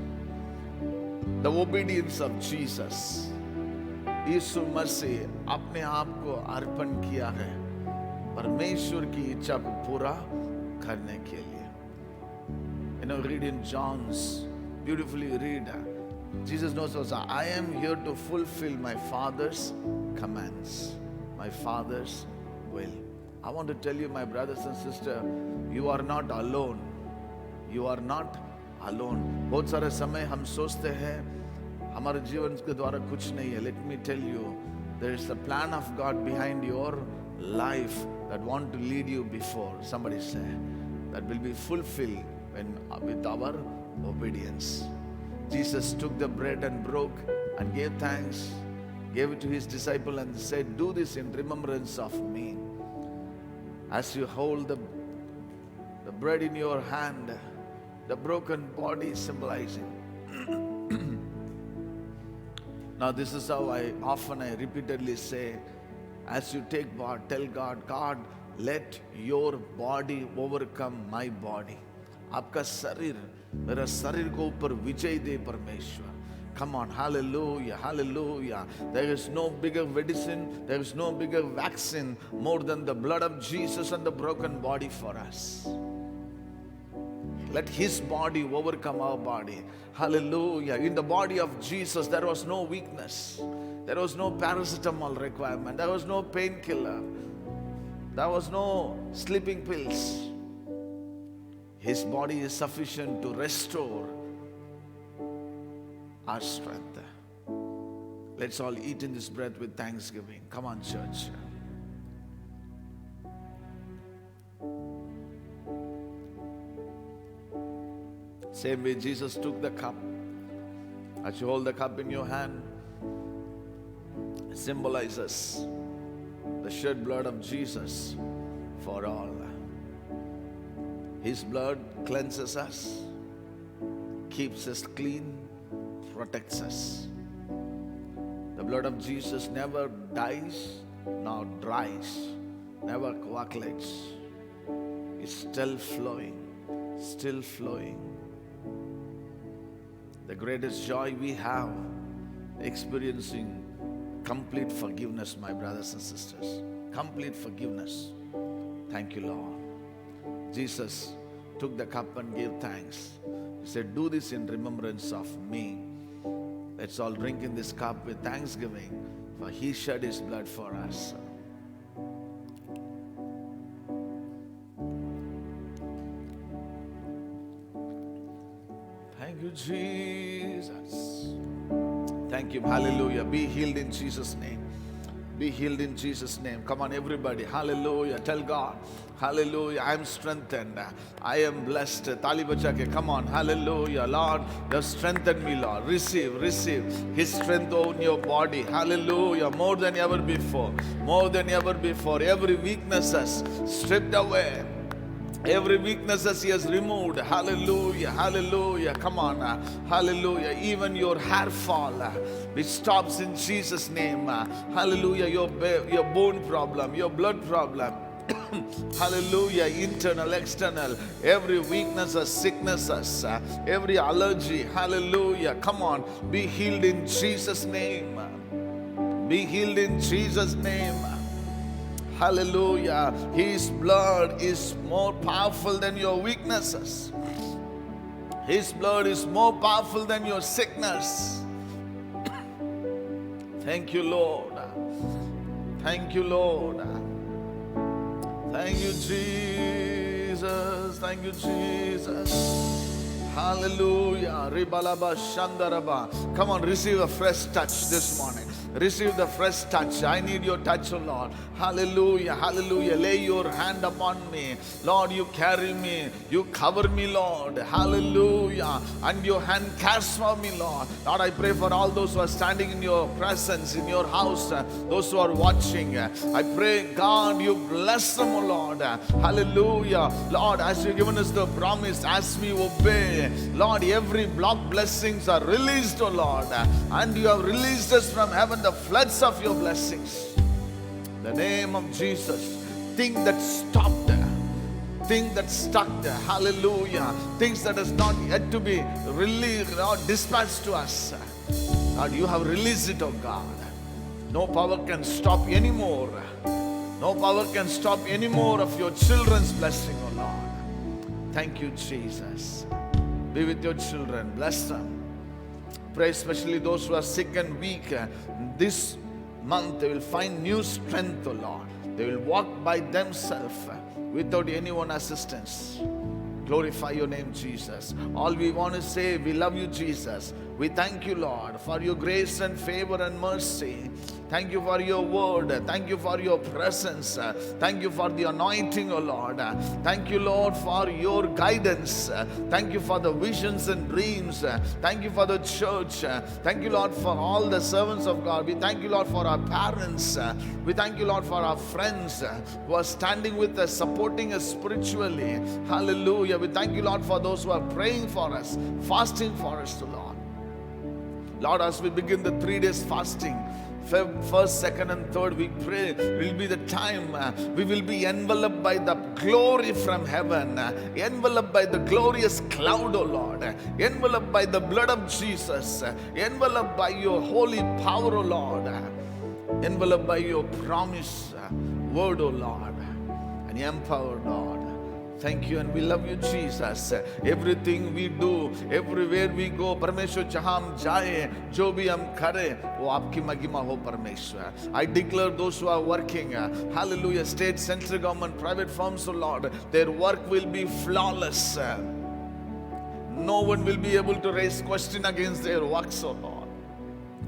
the obedience of Jesus. यीशु मसीह अपने आप को अर्पण किया है परमेश्वर की इच्छा को पूरा करने के लिए. You know, read in John's, beautifully read. Jesus knows also, I am here to fulfill my Father's commands, my Father's will. I want to tell you, my brothers and sisters, you are not alone. You are not alone. बहुत सारे समय हम सोचते हैं हमारे जीवन के द्वारा कुछ नहीं है. Let me tell you, there is a plan of God behind your life that want to lead you before. Somebody say that will be fulfilled when with our obedience. Jesus took the bread and broke and gave thanks, gave it to his disciple and said, do this in remembrance of me. As you hold the bread in your hand, the broken body symbolizing. Now this is how I repeatedly say, as you take part, tell God, God, let your body overcome my body. आपका शरीर मेरा शरीर को ऊपर विजय दे परमेश्वर. Come on, hallelujah, hallelujah. There is no bigger medicine, there is no bigger vaccine more than the blood of Jesus and the broken body for us. Let his body overcome our body. Hallelujah. In the body of Jesus, there was no weakness. There was no paracetamol requirement. There was no painkiller. There was no sleeping pills. His body is sufficient to restore our strength. Let's all eat in this bread with thanksgiving. Come on, church. Same way Jesus took the cup. As you hold the cup in your hand, it symbolizes the shed blood of Jesus for all. His blood cleanses us, keeps us clean, protects us. The blood of Jesus never dies nor dries, never coagulates. It's still flowing, still flowing. The greatest joy we have, experiencing complete forgiveness, my brothers and sisters. Complete forgiveness. Thank you, Lord. Jesus took the cup and gave thanks. He said, do this in remembrance of me. Let's all drink in this cup with thanksgiving, for he shed his blood for us. Thank you, Jesus. Thank you. Hallelujah. Be healed in Jesus' name. Be healed in Jesus' name. Come on, everybody. Hallelujah. Tell God. Hallelujah. I am strengthened. I am blessed. Tali bacha ke. Come on. Hallelujah. Lord, you have strengthened me, Lord. Receive his strength on your body. Hallelujah. More than ever before. More than ever before. Every weakness is stripped away. Every weakness he has removed. Hallelujah, hallelujah. Come on, hallelujah. Even your hair fall, which stops in Jesus' name. Hallelujah. Your bone problem, your blood problem. Hallelujah. Internal, external. Every weakness, sicknesses, every allergy. Hallelujah. Come on. Be healed in Jesus' name. Be healed in Jesus' name. Hallelujah. His blood is more powerful than your weaknesses. His blood is more powerful than your sickness. Thank you, Lord. Thank you, Lord. Thank you, Jesus. Thank you, Jesus. Hallelujah. Ribalaba Shandaraba. Come on, receive a fresh touch this morning. Receive the fresh touch. I need your touch, oh Lord. Hallelujah, hallelujah. Lay your hand upon me. Lord, you carry me. You cover me, Lord. Hallelujah. And your hand cares for me, Lord. Lord, I pray for all those who are standing in your presence, in your house, those who are watching. I pray, God, you bless them, oh Lord. Hallelujah. Lord, as you've given us the promise, as we obey, Lord, every block blessings are released, oh Lord. And you have released us from heaven the floods of your blessings. In the name of Jesus. Thing that stopped, thing that stuck there, hallelujah. Things that is not yet to be released or dispatched to us. Lord, you have released it, oh God. No power can stop anymore. No power can stop any more of your children's blessing, oh Lord. Thank you, Jesus. Be with your children. Bless them. Pray especially those who are sick and weak. This month they will find new strength, oh Lord. They will walk by themselves without anyone's assistance. Glorify your name, Jesus. All we want to say, we love you, Jesus. We thank you, Lord, for your grace and favor and mercy. Thank you for your word. Thank you for your presence. Thank you for the anointing, oh Lord. Thank you, Lord, for your guidance. Thank you for the visions and dreams. Thank you for the church. Thank you, Lord, for all the servants of God. We thank you, Lord, for our parents. We thank you, Lord, for our friends who are standing with us, supporting us spiritually. Hallelujah. We thank you, Lord, for those who are praying for us, fasting for us, Lord. Lord, as we begin the 3 days fasting, first, second, and third, we pray will be the time we will be enveloped by the glory from heaven, enveloped by the glorious cloud, oh Lord, enveloped by the blood of Jesus, enveloped by your holy power, oh Lord, enveloped by your promise word, oh Lord, and empowered, Lord. Thank you and we love you, Jesus. Everything we do, everywhere we go, परमेश्वर जहाँ हम जाए, जो भी हम करें, वो आपकी महिमा हो परमेश्वर. I declare those who are working, hallelujah, state, central government, private firms, oh Lord, their work will be flawless. No one will be able to raise question against their works, oh Lord,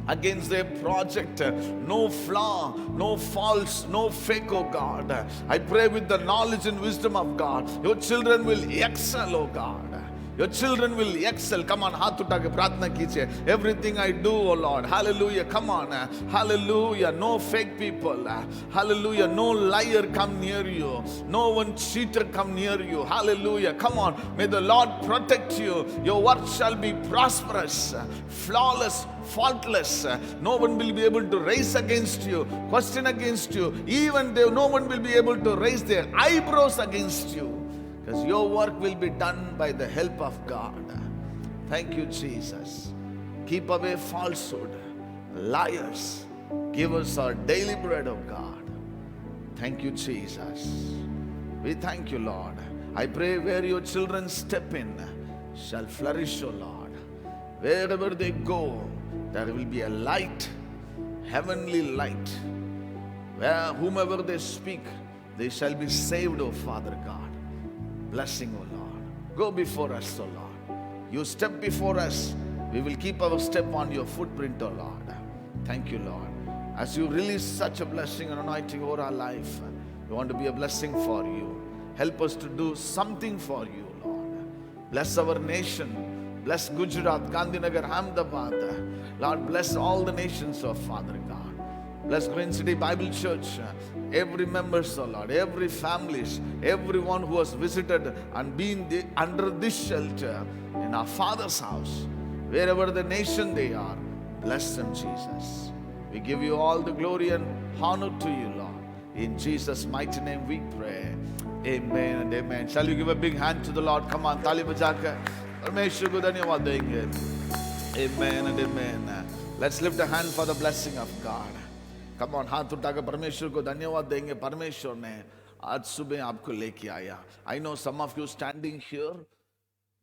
against their project. No flaw, no faults, no fake, oh God. I pray with the knowledge and wisdom of God, your children will excel, oh God. Your children will excel. Come on, हाथ उठा के प्रार्थना कीजिए. Everything I do, oh Lord, hallelujah, come on, hallelujah, no fake people, hallelujah, no liar come near you, no one cheater come near you, hallelujah, come on, may the Lord protect you. Your work shall be prosperous, flawless, faultless. No one will be able to raise against you, question against you, even though no one will be able to raise their eyebrows against you. Because your work will be done by the help of God. Thank you, Jesus. Keep away falsehood, liars. Give us our daily bread, oh God. Thank you, Jesus. We thank you, Lord. I pray where your children step in shall flourish, oh Lord. Wherever they go, there will be a light, heavenly light. Where whomever they speak, they shall be saved, oh Father God. Blessing, oh Lord. Go before us, oh Lord. You step before us. We will keep our step on your footprint, oh Lord. Thank you, Lord. As you release such a blessing and anointing over our life, we want to be a blessing for you. Help us to do something for you, Lord. Bless our nation. Bless Gujarat, Gandhinagar, Ahmedabad. Lord, bless all the nations, oh Father God. Bless Green City Bible Church, every member, oh Lord, every families, everyone who has visited and been under this shelter in our Father's house, wherever the nation they are, bless them, Jesus. We give you all the glory and honor to you, Lord. In Jesus' mighty name we pray. Amen and amen. Shall you give a big hand to the Lord? Come on, ताली बजाकर परमेश्वर को धन्यवाद देंगे. Amen and amen. Let's lift a hand for the blessing of God. Come on, हाथ उठाकर परमेश्वर को धन्यवाद देंगे. परमेश्वर ने आज सुबह आपको लेके आया. I know some of you standing here,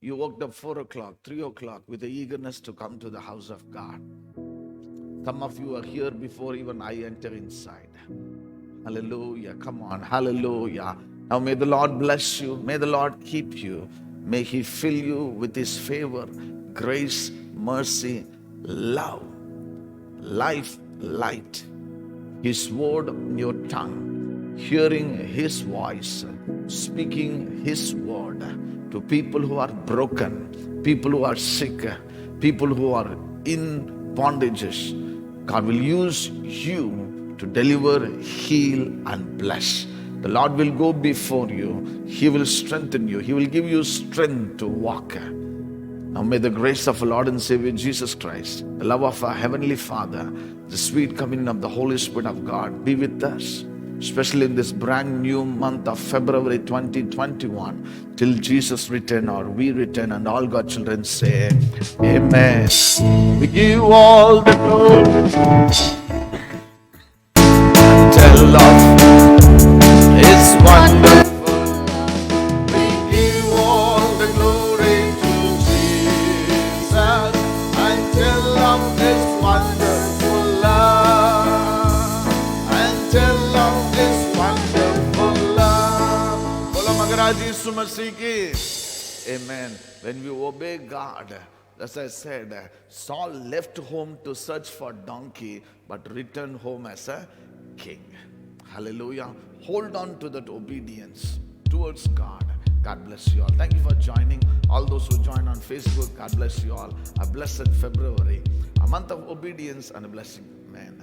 you woke up 4 o'clock, 3 o'clock with the eagerness to come to the house of God. Some of you are here before even I enter inside. Hallelujah. Come on. Hallelujah. Now may the Lord bless you. May the Lord keep you. May He fill you with His favor, grace, mercy, love, life, light. His word in your tongue, hearing His voice, speaking His word to people who are broken, people who are sick, people who are in bondages. God will use you to deliver, heal, and bless. The Lord will go before you. He will strengthen you. He will give you strength to walk. Now may the grace of our Lord and Savior Jesus Christ, the love of our Heavenly Father, the sweet communion of the Holy Spirit of God be with us, especially in this brand new month of February 2021, till Jesus return or we return, and all God's children say, Amen. We give all the glory and tell of His wonderful. We give all the glory to Jesus and tell of His wonderful love, and tell of His wonderful love. Bolo Maharaj Yishu Masih ki. Amen. When we obey God, as I said, Saul left home to search for donkey, but returned home as a king. Hallelujah. Hold on to that obedience towards God. God bless you all. Thank you for joining. All those who join on Facebook, God bless you all. A blessed February, a month of obedience and a blessing. Amen.